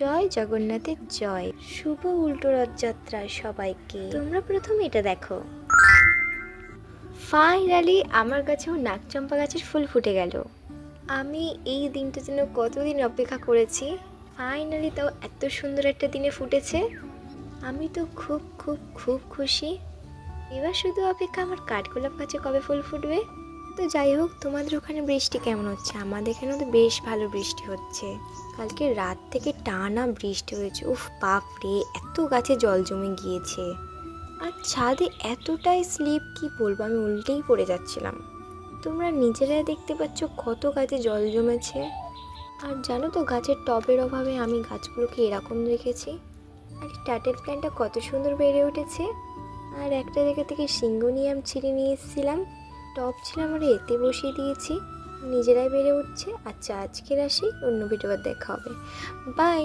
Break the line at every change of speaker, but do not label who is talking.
জয় জগন্নাথের জয়। শুভ উল্টো রথযাত্রা সবাইকে। তোমরা প্রথমে এটা দেখো, ফাইনালি আমার গাছেও নাগচম্পা গাছের ফুল ফুটে গেল। আমি এই দিনটার জন্য কতদিন অপেক্ষা করেছি, ফাইনালি তাও এত সুন্দর একটা দিনে ফুটেছে। আমি তো খুব খুব খুব খুশি। এবার শুধু অপেক্ষা আমার কাঠগোলাপ গাছে কবে ফুল ফুটবে। তো যাই হোক, তোমাদের ওখানে বৃষ্টি কেমন হচ্ছে? আমাদের এখানেও তো বেশ ভালো বৃষ্টি হচ্ছে। কালকে রাত থেকে টানা বৃষ্টি হয়েছে। উফ বাপ রে, এত গাছে জল জমে গিয়েছে। আর ছাদে এতটাই স্লিপ, কি বলবো, আমি উল্টেই পড়ে যাচ্ছিলাম। তোমরা নিজেরাই দেখতে পাচ্ছ কত গাছে জল জমেছে। আর জানো তো, গাছের টবের অভাবে আমি গাছগুলোকে এরকম রেখেছি। আর টাটেল প্ল্যান্টটা কত সুন্দর বেড়ে উঠেছে। আর একটা জায়গা থেকে সিঙ্গোনিয়াম ছিঁড়ে নিয়ে এসেছিলাম, টব ছিল আমরা এতে বসিয়ে দিয়েছি, নিজেরাই বেড়ে উঠছে। আচ্ছা, আজকের আসি, অন্য ভিডিও দেখা হবে। বাই।